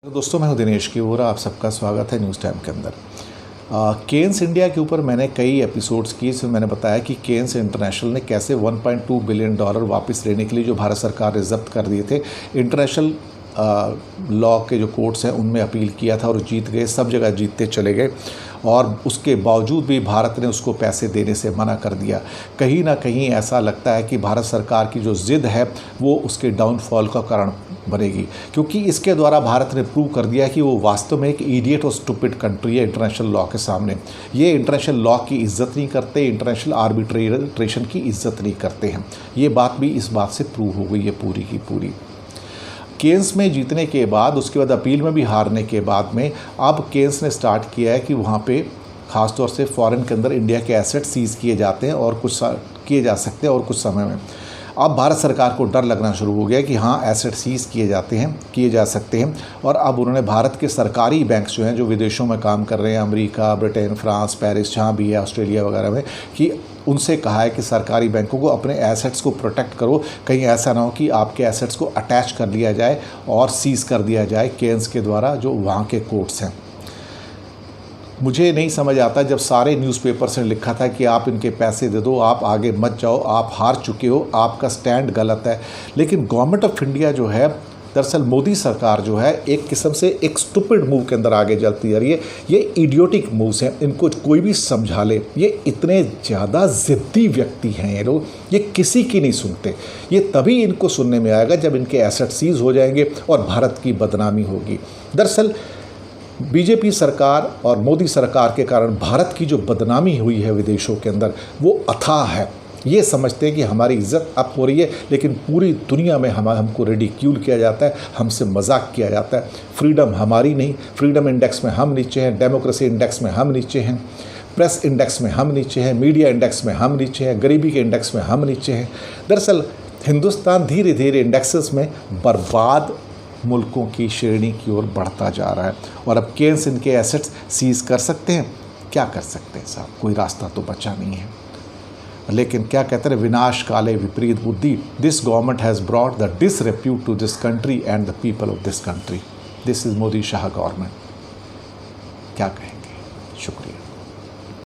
तो दोस्तों, मैं हूं दिनेश की ओर। आप सबका स्वागत है न्यूज़ टाइम के अंदर। केन्स इंडिया के ऊपर मैंने कई एपिसोड्स किए, इसमें मैंने बताया कि केन्स इंटरनेशनल ने कैसे 1.2 बिलियन डॉलर वापस लेने के लिए जो भारत सरकार ने जब्त कर दिए थे, इंटरनेशनल लॉ के जो कोर्ट्स हैं उनमें अपील किया था और जीत गए, सब जगह जीतते चले गए। और उसके बावजूद भी भारत ने उसको पैसे देने से मना कर दिया। कहीं ना कहीं ऐसा लगता है कि भारत सरकार की जो ज़िद है वो उसके डाउनफॉल का कारण बनेगी, क्योंकि इसके द्वारा भारत ने प्रूव कर दिया कि वो वास्तव में एक इडियट और स्टूपिड कंट्री है इंटरनेशनल लॉ के सामने। ये इंटरनेशनल लॉ की इज्जत नहीं करते, इंटरनेशनल आर्बिट्रेशन की इज्जत नहीं करते हैं। ये बात भी इस बात से प्रूव हो गई है पूरी की पूरी। केन्स में जीतने के बाद, उसके बाद अपील में भी हारने के बाद में अब केन्स ने स्टार्ट किया है कि वहाँ पे ख़ासतौर से फॉरेन के अंदर इंडिया के एसेट सीज़ किए जाते हैं और कुछ किए जा सकते हैं और कुछ समय में। अब भारत सरकार को डर लगना शुरू हो गया कि हाँ, एसेट सीज़ किए जा सकते हैं। और अब उन्होंने भारत के सरकारी बैंक जो हैं, जो विदेशों में काम कर रहे हैं, अमेरिका, ब्रिटेन, फ्रांस, पेरिस, जहाँ भी है, ऑस्ट्रेलिया वगैरह में, कि उनसे कहा है कि सरकारी बैंकों को अपने एसेट्स को प्रोटेक्ट करो। कहीं ऐसा ना हो कि आपके एसेट्स को अटैच कर लिया जाए और सीज़ कर दिया जाए केन्स के द्वारा, जो वहाँ के कोर्ट्स हैं। मुझे नहीं समझ आता, जब सारे न्यूज़पेपर्स ने लिखा था कि आप इनके पैसे दे दो, आप आगे मत जाओ, आप हार चुके हो, आपका स्टैंड गलत है। लेकिन गवर्नमेंट ऑफ इंडिया जो है, दरअसल मोदी सरकार जो है, एक किस्म से एक स्टूपिड मूव के अंदर आगे चलती जा रही है। ये इडियोटिक मूव्स हैं, इनको कोई भी समझा ले। ये इतने ज़्यादा ज़िद्दी व्यक्ति हैं ये लोग, ये किसी की नहीं सुनते। ये तभी इनको सुनने में आएगा जब इनके एसेट सीज हो जाएंगे और भारत की बदनामी होगी। दरअसल बीजेपी सरकार और मोदी सरकार के कारण भारत की जो बदनामी हुई है विदेशों के अंदर, वो अथाह है। ये समझते हैं कि हमारी इज्जत अप हो रही है, लेकिन पूरी दुनिया में हमको रिडिक्यूल किया जाता है, हमसे मजाक किया जाता है। फ्रीडम हमारी नहीं, फ्रीडम इंडेक्स में हम नीचे हैं, डेमोक्रेसी इंडेक्स में हम नीचे हैं, प्रेस इंडेक्स में हम नीचे हैं, मीडिया इंडेक्स में हम नीचे हैं, गरीबी के इंडेक्स में हम नीचे हैं। दरअसल हिंदुस्तान धीरे धीरे इंडेक्सेस में बर्बाद मुल्कों की श्रेणी की ओर बढ़ता जा रहा है। और अब केन्स इनके एसेट्स सीज कर सकते हैं। क्या कर सकते हैं साहब, कोई रास्ता तो बचा नहीं है। लेकिन क्या कहते हैं, विनाश काले विपरीत बुद्धि। This government has brought the disrepute to this country and the people of this country. This is Modi Shah government. क्या कहेंगे। शुक्रिया।